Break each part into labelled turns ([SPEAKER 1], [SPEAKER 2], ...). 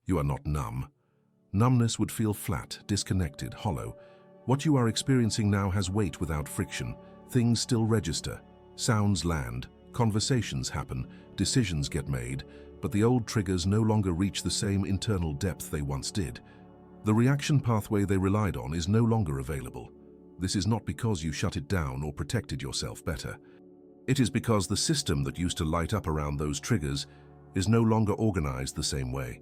[SPEAKER 1] You are not numb. Numbness would feel flat, disconnected, hollow. What you are experiencing now has weight without friction. Things still register. Sounds land. Conversations happen. Decisions get made. But the old triggers no longer reach the same internal depth they once did. The reaction pathway they relied on is no longer available. This is not because you shut it down or protected yourself better. It is because the system that used to light up around those triggers is no longer organized the same way.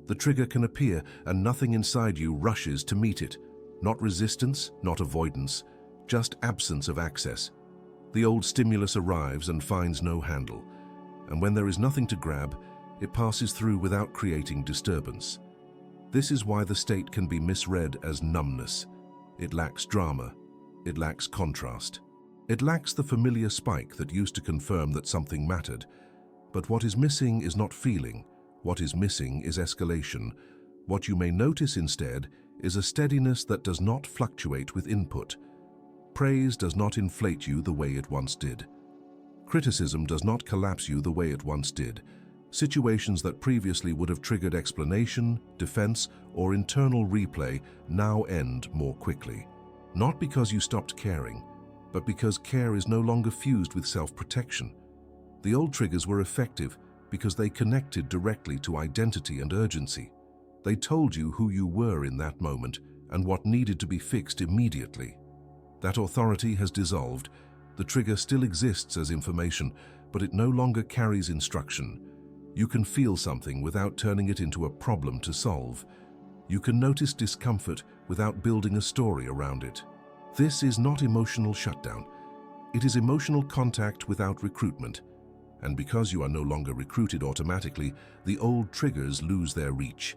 [SPEAKER 1] The trigger can appear and nothing inside you rushes to meet it. Not resistance, not avoidance, just absence of access. The old stimulus arrives and finds no handle. And when there is nothing to grab, it passes through without creating disturbance. This is why the state can be misread as numbness. It lacks drama. It lacks contrast. It lacks the familiar spike that used to confirm that something mattered. But what is missing is not feeling. What is missing is escalation. What you may notice instead is a steadiness that does not fluctuate with input. Praise does not inflate you the way it once did. Criticism does not collapse you the way it once did. Situations that previously would have triggered explanation, defense, or internal replay now end more quickly. Not because you stopped caring, but because care is no longer fused with self-protection. The old triggers were effective because they connected directly to identity and urgency. They told you who you were in that moment and what needed to be fixed immediately. That authority has dissolved. The trigger still exists as information, but it no longer carries instruction. You can feel something without turning it into a problem to solve. You can notice discomfort without building a story around it. This is not emotional shutdown. It is emotional contact without recruitment. And because you are no longer recruited automatically, the old triggers lose their reach.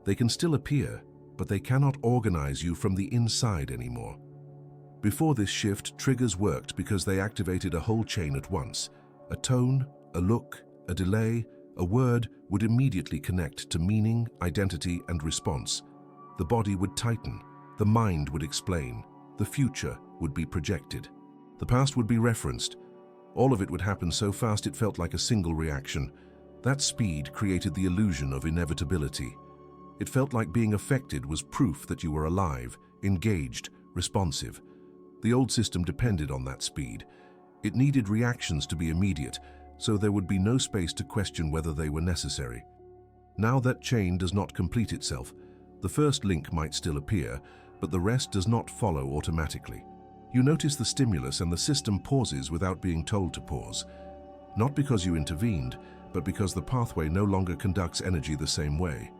[SPEAKER 1] They can still appear, but they cannot organize you from the inside anymore. Before this shift, triggers worked because they activated a whole chain at once. A tone, a look, a delay, a word would immediately connect to meaning, identity, and response. The body would tighten, the mind would explain, the future would be projected. The past would be referenced. All of it would happen so fast it felt like a single reaction. That speed created the illusion of inevitability. It felt like being affected was proof that you were alive, engaged, responsive. The old system depended on that speed. It needed reactions to be immediate, so there would be no space to question whether they were necessary. Now that chain does not complete itself. The first link might still appear, but the rest does not follow automatically. You notice the stimulus and the system pauses without being told to pause. Not because you intervened, but because the pathway no longer conducts energy the same way.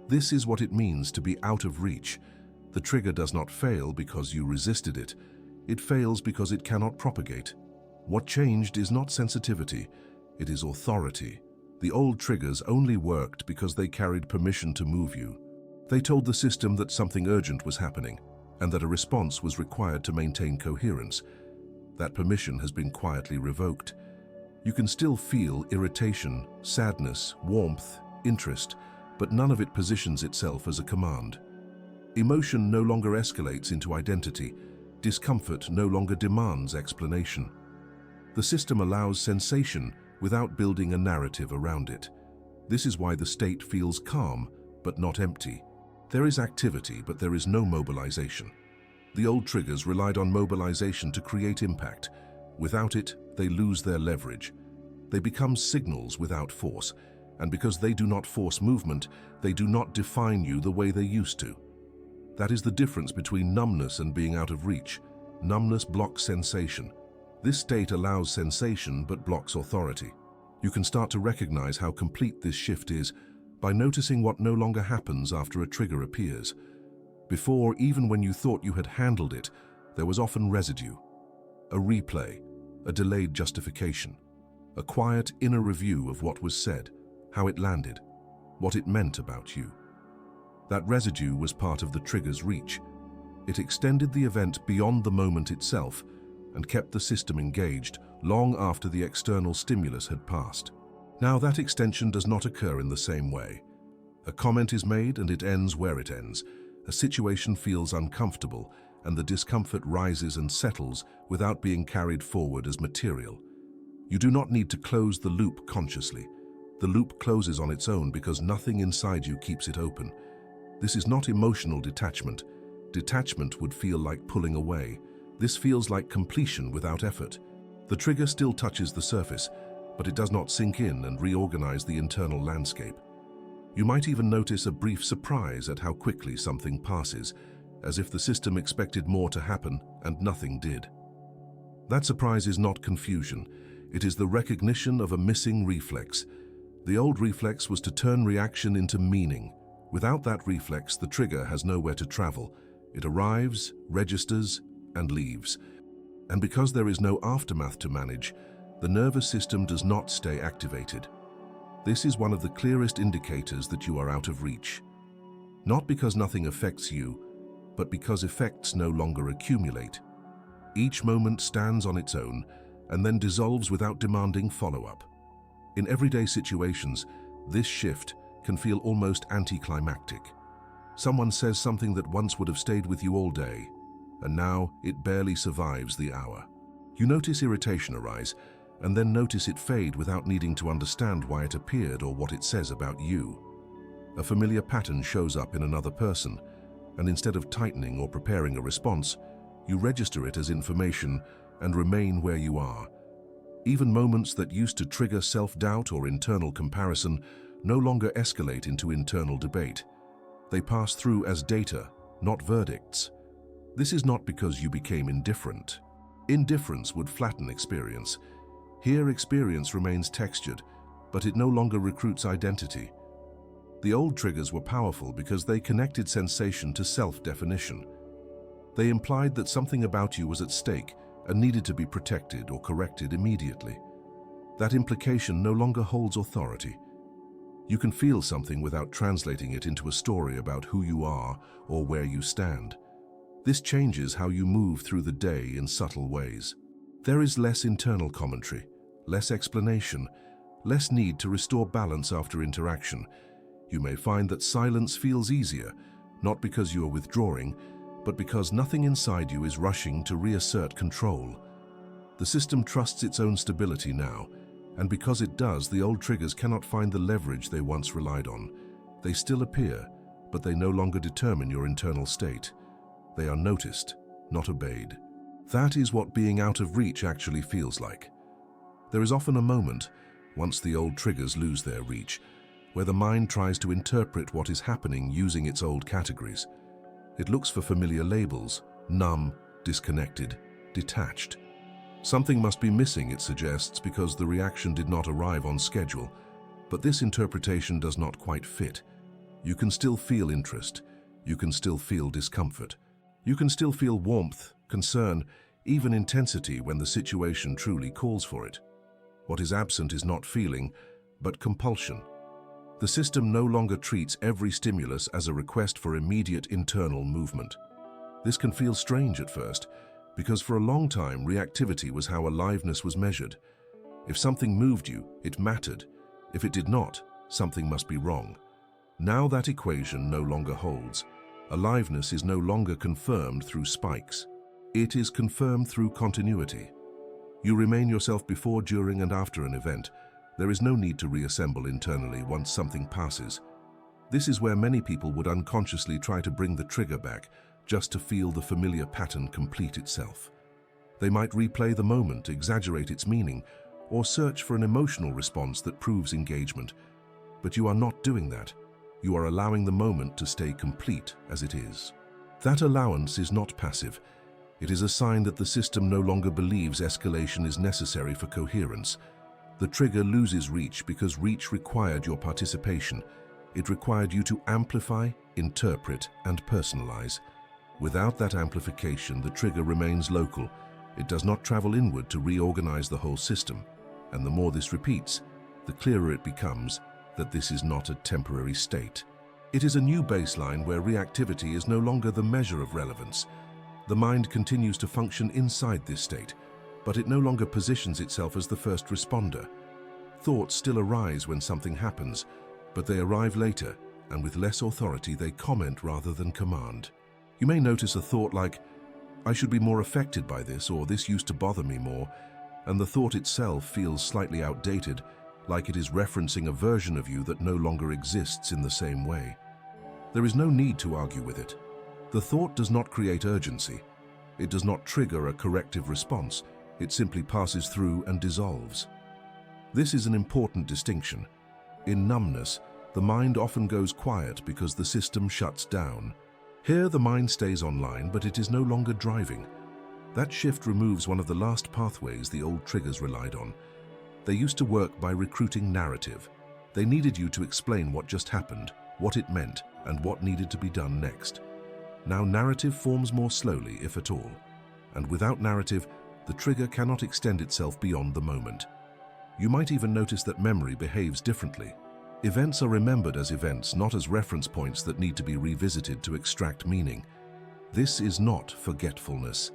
[SPEAKER 1] This is what it means to be out of reach. The trigger does not fail because you resisted it. It fails because it cannot propagate. What changed is not sensitivity, it is authority. The old triggers only worked because they carried permission to move you. They told the system that something urgent was happening, and that a response was required to maintain coherence. That permission has been quietly revoked. You can still feel irritation, sadness, warmth, interest, but none of it positions itself as a command. Emotion no longer escalates into identity. Discomfort no longer demands explanation. The system allows sensation without building a narrative around it. This is why the state feels calm, but not empty. There is activity, but there is no mobilization. The old triggers relied on mobilization to create impact. Without it, they lose their leverage. They become signals without force, and because they do not force movement, they do not define you the way they used to. That is the difference between numbness and being out of reach. Numbness blocks sensation. This state allows sensation but blocks authority. You can start to recognize how complete this shift is by noticing what no longer happens after a trigger appears. Before, even when you thought you had handled it, there was often residue. A replay, a delayed justification, a quiet inner review of what was said, how it landed, what it meant about you. That residue was part of the trigger's reach. It extended the event beyond the moment itself and kept the system engaged long after the external stimulus had passed. Now that extension does not occur in the same way. A comment is made and it ends where it ends. A situation feels uncomfortable and the discomfort rises and settles without being carried forward as material. You do not need to close the loop consciously. The loop closes on its own because nothing inside you keeps it open. This is not emotional detachment. Detachment would feel like pulling away. This feels like completion without effort. The trigger still touches the surface, but it does not sink in and reorganize the internal landscape. You might even notice a brief surprise at how quickly something passes, as if the system expected more to happen and nothing did. That surprise is not confusion. It is the recognition of a missing reflex. The old reflex was to turn reaction into meaning. Without that reflex, the trigger has nowhere to travel. It arrives, registers, and leaves. And because there is no aftermath to manage, the nervous system does not stay activated. This is one of the clearest indicators that you are out of reach. Not because nothing affects you, but because effects no longer accumulate. Each moment stands on its own and then dissolves without demanding follow-up. In everyday situations, this shift can feel almost anticlimactic. Someone says something that once would have stayed with you all day, and now it barely survives the hour. You notice irritation arise, and then notice it fade without needing to understand why it appeared or what it says about you. A familiar pattern shows up in another person, and instead of tightening or preparing a response, you register it as information and remain where you are. Even moments that used to trigger self-doubt or internal comparison no longer escalate into internal debate. They pass through as data, not verdicts. This is not because you became indifferent. Indifference would flatten experience. Here, experience remains textured, but it no longer recruits identity. The old triggers were powerful because they connected sensation to self-definition. They implied that something about you was at stake and needed to be protected or corrected immediately. That implication no longer holds authority. You can feel something without translating it into a story about who you are or where you stand. This changes how you move through the day in subtle ways. There is less internal commentary, less explanation, less need to restore balance after interaction. You may find that silence feels easier, not because you are withdrawing, but because nothing inside you is rushing to reassert control. The system trusts its own stability now, and because it does, the old triggers cannot find the leverage they once relied on. They still appear, but they no longer determine your internal state. They are noticed, not obeyed. That is what being out of reach actually feels like. There is often a moment, once the old triggers lose their reach, where the mind tries to interpret what is happening using its old categories. It looks for familiar labels: numb, disconnected, detached. Something must be missing, it suggests, because the reaction did not arrive on schedule. But this interpretation does not quite fit. You can still feel interest. You can still feel discomfort. You can still feel warmth, concern, even intensity when the situation truly calls for it. What is absent is not feeling, but compulsion. The system no longer treats every stimulus as a request for immediate internal movement. This can feel strange at first, because for a long time reactivity was how aliveness was measured. If something moved you, it mattered. If it did not, something must be wrong. Now that equation no longer holds. Aliveness is no longer confirmed through spikes. It is confirmed through continuity. You remain yourself before, during, and after an event. There is no need to reassemble internally once something passes. This is where many people would unconsciously try to bring the trigger back, just to feel the familiar pattern complete itself. They might replay the moment, exaggerate its meaning, or search for an emotional response that proves engagement. But you are not doing that. You are allowing the moment to stay complete as it is. That allowance is not passive. It is a sign that the system no longer believes escalation is necessary for coherence. The trigger loses reach because reach required your participation. It required you to amplify, interpret, and personalize. Without that amplification, the trigger remains local. It does not travel inward to reorganize the whole system. And the more this repeats, the clearer it becomes that this is not a temporary state. It is a new baseline where reactivity is no longer the measure of relevance. The mind continues to function inside this state, but it no longer positions itself as the first responder. Thoughts still arise when something happens, but they arrive later, and with less authority they comment rather than command. You may notice a thought like, "I should be more affected by this," or "this used to bother me more," and the thought itself feels slightly outdated, like it is referencing a version of you that no longer exists in the same way. There is no need to argue with it. The thought does not create urgency. It does not trigger a corrective response. It simply passes through and dissolves. This is an important distinction. In numbness, the mind often goes quiet because the system shuts down. Here, the mind stays online, but it is no longer driving. That shift removes one of the last pathways the old triggers relied on. They used to work by recruiting narrative. They needed you to explain what just happened, what it meant, and what needed to be done next. Now narrative forms more slowly, if at all. And without narrative, the trigger cannot extend itself beyond the moment. You might even notice that memory behaves differently. Events are remembered as events, not as reference points that need to be revisited to extract meaning. This is not forgetfulness.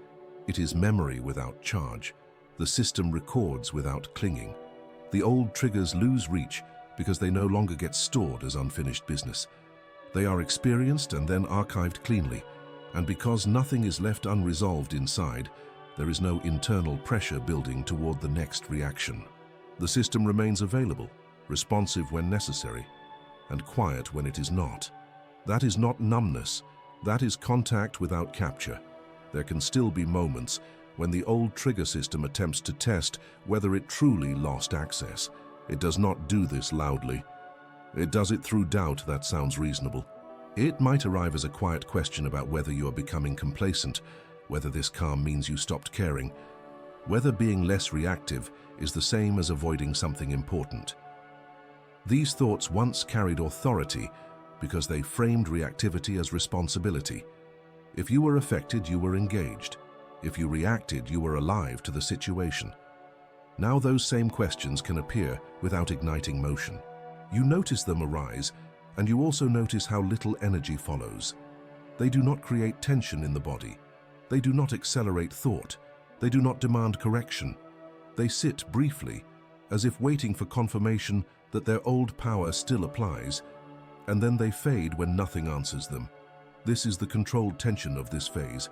[SPEAKER 1] It is memory without charge. The system records without clinging. The old triggers lose reach because they no longer get stored as unfinished business. They are experienced and then archived cleanly, and because nothing is left unresolved inside, there is no internal pressure building toward the next reaction. The system remains available, responsive when necessary, and quiet when it is not. That is not numbness. That is contact without capture. There can still be moments when the old trigger system attempts to test whether it truly lost access. It does not do this loudly. It does it through doubt that sounds reasonable. It might arrive as a quiet question about whether you are becoming complacent, whether this calm means you stopped caring, whether being less reactive is the same as avoiding something important. These thoughts once carried authority because they framed reactivity as responsibility. If you were affected, you were engaged. If you reacted, you were alive to the situation. Now those same questions can appear without igniting motion. You notice them arise, and you also notice how little energy follows. They do not create tension in the body. They do not accelerate thought. They do not demand correction. They sit briefly, as if waiting for confirmation that their old power still applies, and then they fade when nothing answers them. This is the controlled tension of this phase.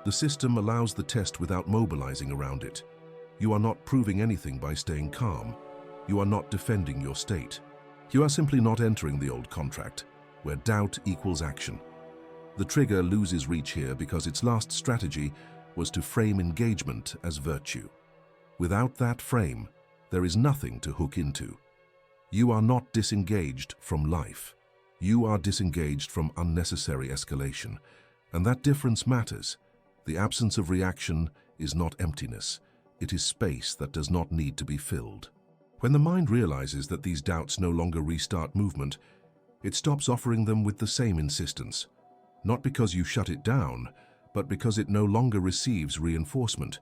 [SPEAKER 1] The system allows the test without mobilizing around it. You are not proving anything by staying calm. You are not defending your state. You are simply not entering the old contract, where doubt equals action. The trigger loses reach here because its last strategy was to frame engagement as virtue. Without that frame, there is nothing to hook into. You are not disengaged from life. You are disengaged from unnecessary escalation, and that difference matters. The absence of reaction is not emptiness. It is space that does not need to be filled. When the mind realizes that these doubts no longer restart movement, it stops offering them with the same insistence. Not because you shut it down, but because it no longer receives reinforcement.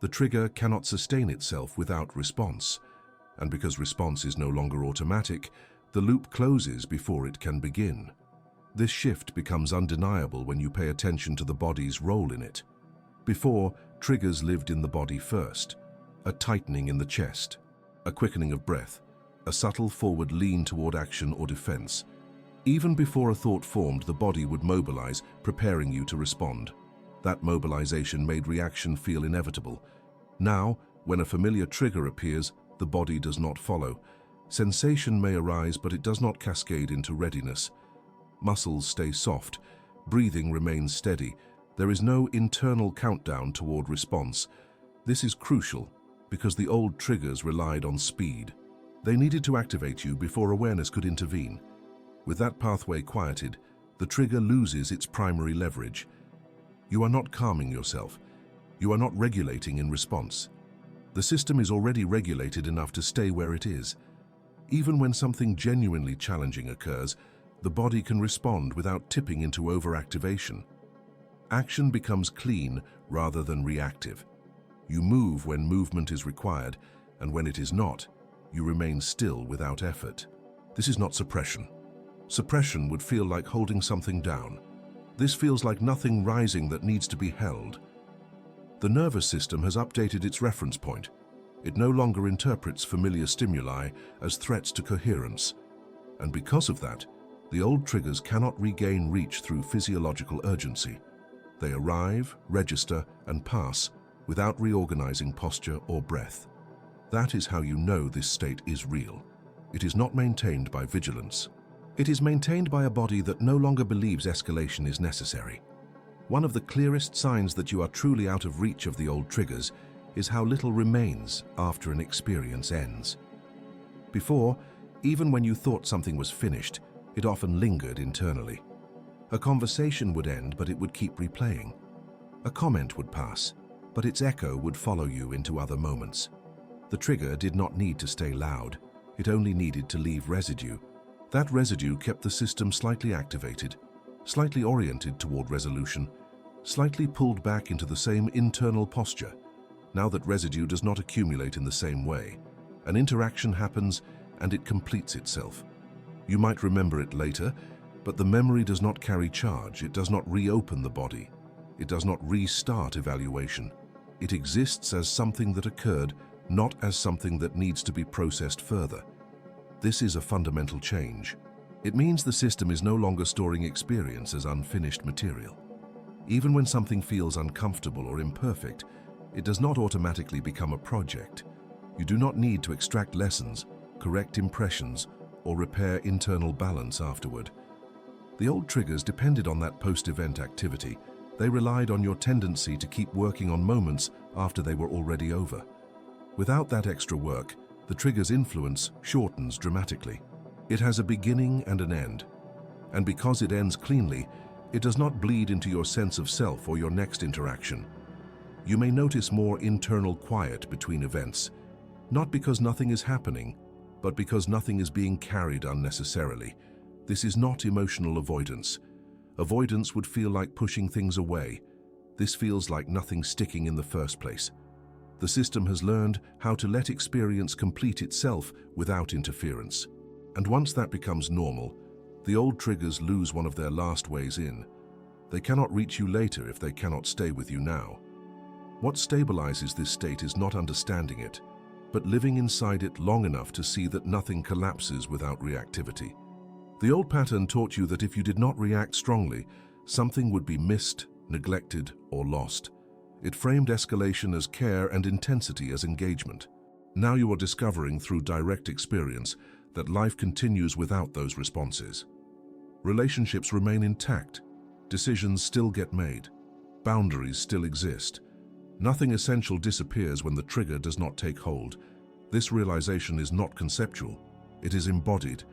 [SPEAKER 1] The trigger cannot sustain itself without response, and because response is no longer automatic, the loop closes before it can begin. This shift becomes undeniable when you pay attention to the body's role in it. Before, triggers lived in the body first. A tightening in the chest, a quickening of breath, a subtle forward lean toward action or defense. Even before a thought formed, the body would mobilize, preparing you to respond. That mobilization made reaction feel inevitable. Now, when a familiar trigger appears, the body does not follow. Sensation may arise, but it does not cascade into readiness. Muscles stay soft. Breathing remains steady. There is no internal countdown toward response. This is crucial because the old triggers relied on speed. They needed to activate you before awareness could intervene. With that pathway quieted, the trigger loses its primary leverage. You are not calming yourself. You are not regulating in response. The system is already regulated enough to stay where it is. Even when something genuinely challenging occurs, the body can respond without tipping into overactivation. Action becomes clean rather than reactive. You move when movement is required, and when it is not, you remain still without effort. This is not suppression. Suppression would feel like holding something down. This feels like nothing rising that needs to be held. The nervous system has updated its reference point. It no longer interprets familiar stimuli as threats to coherence. And because of that, the old triggers cannot regain reach through physiological urgency. They arrive, register, and pass without reorganizing posture or breath. That is how you know this state is real. It is not maintained by vigilance. It is maintained by a body that no longer believes escalation is necessary. One of the clearest signs that you are truly out of reach of the old triggers is how little remains after an experience ends. Before, even when you thought something was finished, it often lingered internally. A conversation would end, but it would keep replaying. A comment would pass, but its echo would follow you into other moments. The trigger did not need to stay loud. It only needed to leave residue. That residue kept the system slightly activated, slightly oriented toward resolution, slightly pulled back into the same internal posture. Now that residue does not accumulate in the same way, an interaction happens and it completes itself. You might remember it later, but the memory does not carry charge. It does not reopen the body. It does not restart evaluation. It exists as something that occurred, not as something that needs to be processed further. This is a fundamental change. It means the system is no longer storing experience as unfinished material. Even when something feels uncomfortable or imperfect, it does not automatically become a project. You do not need to extract lessons, correct impressions, or repair internal balance afterward. The old triggers depended on that post-event activity. They relied on your tendency to keep working on moments after they were already over. Without that extra work, the trigger's influence shortens dramatically. It has a beginning and an end. And because it ends cleanly, it does not bleed into your sense of self or your next interaction. You may notice more internal quiet between events, not because nothing is happening, but because nothing is being carried unnecessarily. This is not emotional avoidance. Avoidance would feel like pushing things away. This feels like nothing sticking in the first place. The system has learned how to let experience complete itself without interference. And once that becomes normal, the old triggers lose one of their last ways in. They cannot reach you later if they cannot stay with you now. What stabilizes this state is not understanding it, but living inside it long enough to see that nothing collapses without reactivity. The old pattern taught you that if you did not react strongly, something would be missed, neglected, or lost. It framed escalation as care and intensity as engagement. Now you are discovering through direct experience that life continues without those responses. Relationships remain intact. Decisions still get made. Boundaries still exist. Nothing essential disappears when the trigger does not take hold. This realization is not conceptual. It is embodied.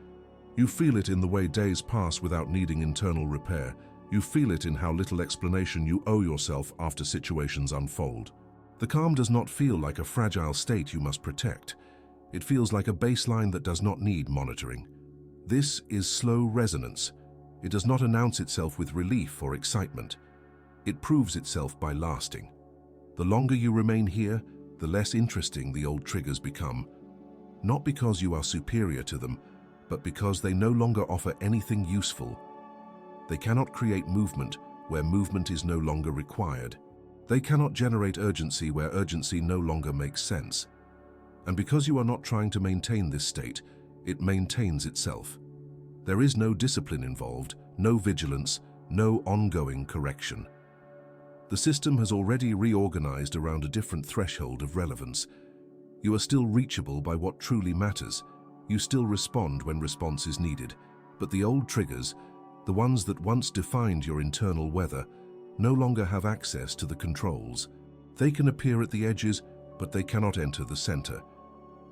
[SPEAKER 1] You feel it in the way days pass without needing internal repair. You feel it in how little explanation you owe yourself after situations unfold. The calm does not feel like a fragile state you must protect. It feels like a baseline that does not need monitoring. This is slow resonance. It does not announce itself with relief or excitement. It proves itself by lasting. The longer you remain here, the less interesting the old triggers become. Not because you are superior to them, but because they no longer offer anything useful. They cannot create movement where movement is no longer required. They cannot generate urgency where urgency no longer makes sense. And because you are not trying to maintain this state, it maintains itself. There is no discipline involved, no vigilance, no ongoing correction. The system has already reorganized around a different threshold of relevance. You are still reachable by what truly matters. You still respond when response is needed. But the old triggers, the ones that once defined your internal weather, no longer have access to the controls. They can appear at the edges, but they cannot enter the center.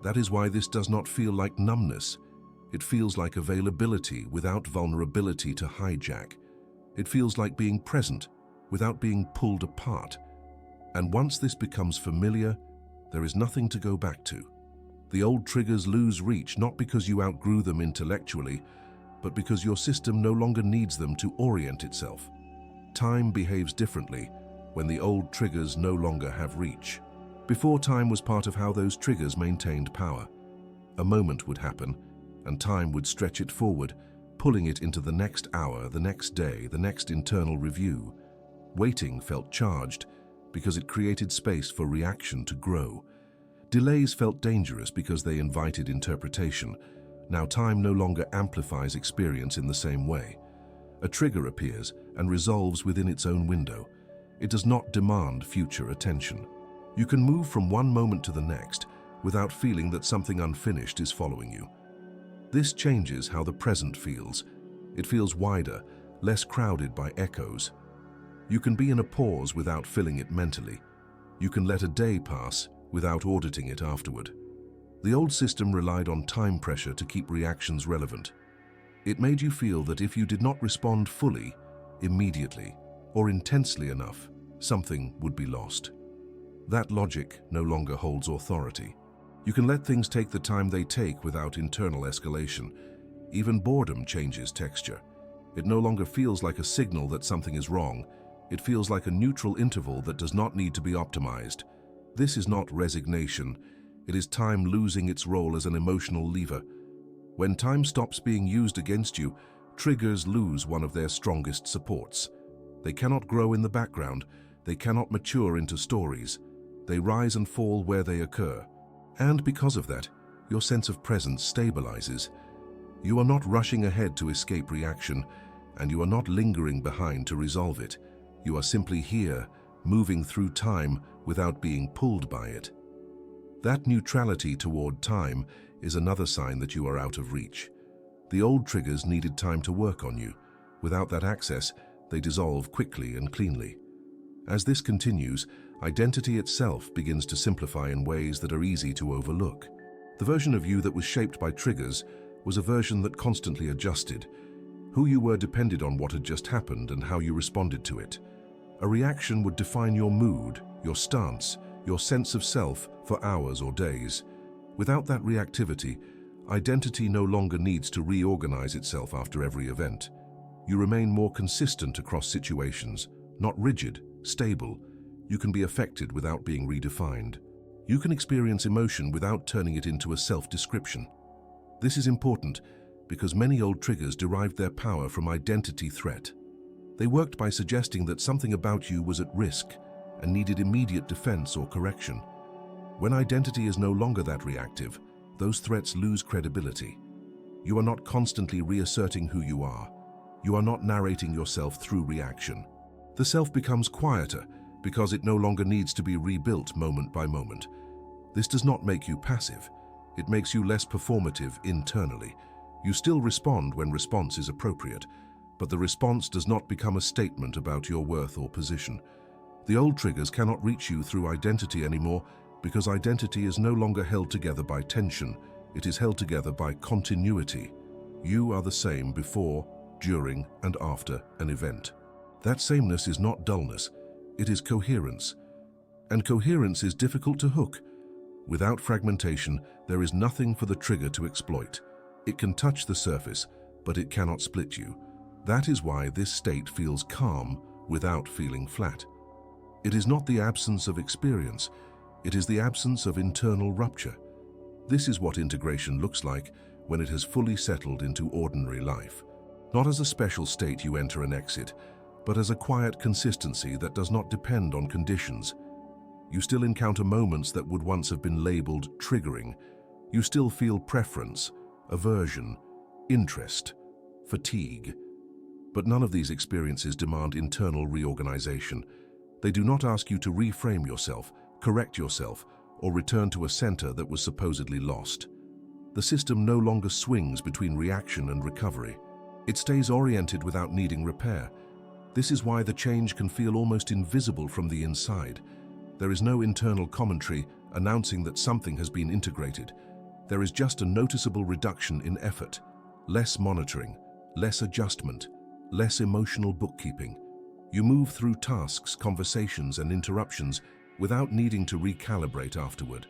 [SPEAKER 1] That is why this does not feel like numbness. It feels like availability without vulnerability to hijack. It feels like being present without being pulled apart. And once this becomes familiar, there is nothing to go back to. The old triggers lose reach not because you outgrew them intellectually, but because your system no longer needs them to orient itself. Time behaves differently when the old triggers no longer have reach. Before, time was part of how those triggers maintained power. A moment would happen, and time would stretch it forward, pulling it into the next hour, the next day, the next internal review. Waiting felt charged because it created space for reaction to grow. Delays felt dangerous because they invited interpretation. Now time no longer amplifies experience in the same way. A trigger appears and resolves within its own window. It does not demand future attention. You can move from one moment to the next, without feeling that something unfinished is following you. This changes how the present feels. It feels wider, less crowded by echoes. You can be in a pause without filling it mentally. You can let a day pass without auditing it afterward. The old system relied on time pressure to keep reactions relevant. It made you feel that if you did not respond fully, immediately, or intensely enough, something would be lost. That logic no longer holds authority. You can let things take the time they take without internal escalation. Even boredom changes texture. It no longer feels like a signal that something is wrong. It feels like a neutral interval that does not need to be optimized. This is not resignation. It is time losing its role as an emotional lever. When time stops being used against you, triggers lose one of their strongest supports. They cannot grow in the background. They cannot mature into stories. They rise and fall where they occur. And because of that, your sense of presence stabilizes. You are not rushing ahead to escape reaction, and you are not lingering behind to resolve it. You are simply here, moving through time without being pulled by it. That neutrality toward time is another sign that you are out of reach. The old triggers needed time to work on you. Without that access, they dissolve quickly and cleanly. As this continues, identity itself begins to simplify in ways that are easy to overlook. The version of you that was shaped by triggers was a version that constantly adjusted. Who you were depended on what had just happened and how you responded to it. A reaction would define your mood, your stance, your sense of self for hours or days. Without that reactivity, identity no longer needs to reorganize itself after every event. You remain more consistent across situations, not rigid, stable. You can be affected without being redefined. You can experience emotion without turning it into a self-description. This is important because many old triggers derived their power from identity threat. They worked by suggesting that something about you was at risk and needed immediate defense or correction. When identity is no longer that reactive, those threats lose credibility. You are not constantly reasserting who you are. You are not narrating yourself through reaction. The self becomes quieter because it no longer needs to be rebuilt moment by moment. This does not make you passive. It makes you less performative internally. You still respond when response is appropriate, but the response does not become a statement about your worth or position. The old triggers cannot reach you through identity anymore because identity is no longer held together by tension. It is held together by continuity. You are the same before, during, and after an event. That sameness is not dullness. It is coherence. And coherence is difficult to hook. Without fragmentation, there is nothing for the trigger to exploit. It can touch the surface, but it cannot split you. That is why this state feels calm without feeling flat. It is not the absence of experience. It is the absence of internal rupture. This is what integration looks like when it has fully settled into ordinary life. Not as a special state you enter and exit, but as a quiet consistency that does not depend on conditions. You still encounter moments that would once have been labeled triggering. You still feel preference, aversion, interest, fatigue. But none of these experiences demand internal reorganization. They do not ask you to reframe yourself, correct yourself, or return to a center that was supposedly lost. The system no longer swings between reaction and recovery. It stays oriented without needing repair. This is why the change can feel almost invisible from the inside. There is no internal commentary announcing that something has been integrated. There is just a noticeable reduction in effort, less monitoring, less adjustment, less emotional bookkeeping. You move through tasks, conversations, and interruptions without needing to recalibrate afterward.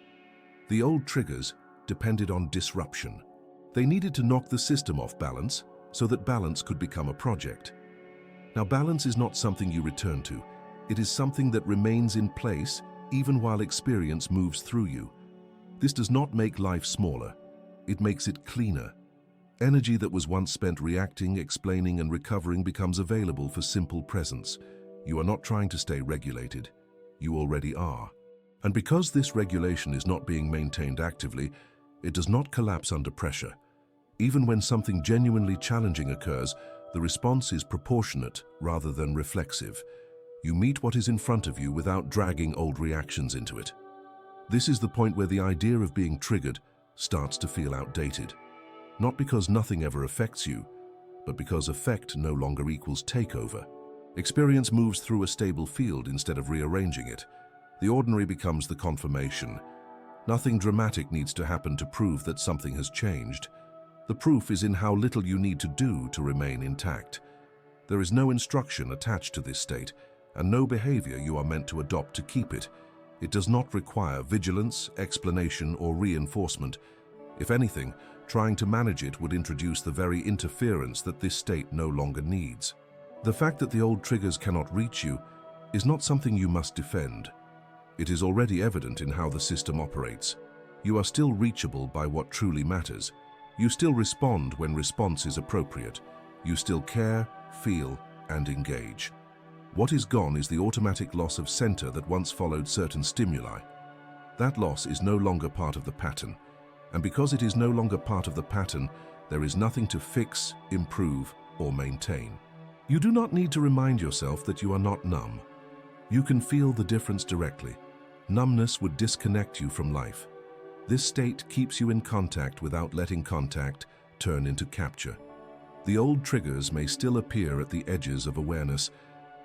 [SPEAKER 1] The old triggers depended on disruption. They needed to knock the system off balance so that balance could become a project. Now, balance is not something you return to. It is something that remains in place even while experience moves through you. This does not make life smaller. It makes it cleaner. Energy that was once spent reacting, explaining, and recovering becomes available for simple presence. You are not trying to stay regulated. You already are. And because this regulation is not being maintained actively, it does not collapse under pressure. Even when something genuinely challenging occurs, the response is proportionate rather than reflexive. You meet what is in front of you without dragging old reactions into it. This is the point where the idea of being triggered starts to feel outdated. Not because nothing ever affects you, but because effect no longer equals takeover. Experience moves through a stable field instead of rearranging it. The ordinary becomes the confirmation. Nothing dramatic needs to happen to prove that something has changed. The proof is in how little you need to do to remain intact. There is no instruction attached to this state, and no behavior you are meant to adopt to keep it. It does not require vigilance, explanation, or reinforcement. If anything, trying to manage it would introduce the very interference that this state no longer needs. The fact that the old triggers cannot reach you is not something you must defend. It is already evident in how the system operates. You are still reachable by what truly matters. You still respond when response is appropriate. You still care, feel, and engage. What is gone is the automatic loss of center that once followed certain stimuli. That loss is no longer part of the pattern, and because it is no longer part of the pattern, there is nothing to fix, improve, or maintain. You do not need to remind yourself that you are not numb. You can feel the difference directly. Numbness would disconnect you from life. This state keeps you in contact without letting contact turn into capture. The old triggers may still appear at the edges of awareness,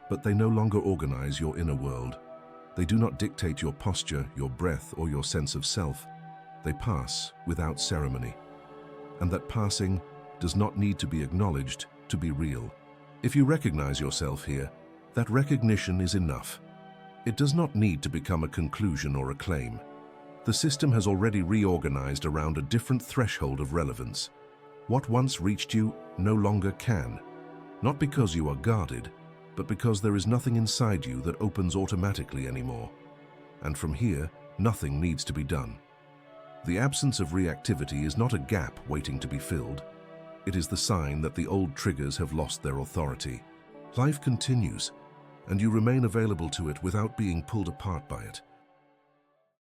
[SPEAKER 1] but they no longer organize your inner world. They do not dictate your posture, your breath, or your sense of self. They pass without ceremony. And that passing does not need to be acknowledged to be real. If you recognize yourself here, that recognition is enough. It does not need to become a conclusion or a claim. The system has already reorganized around a different threshold of relevance. What once reached you no longer can, not because you are guarded, but because there is nothing inside you that opens automatically anymore. And from here, nothing needs to be done. The absence of reactivity is not a gap waiting to be filled. It is the sign that the old triggers have lost their authority. Life continues, and you remain available to it without being pulled apart by it.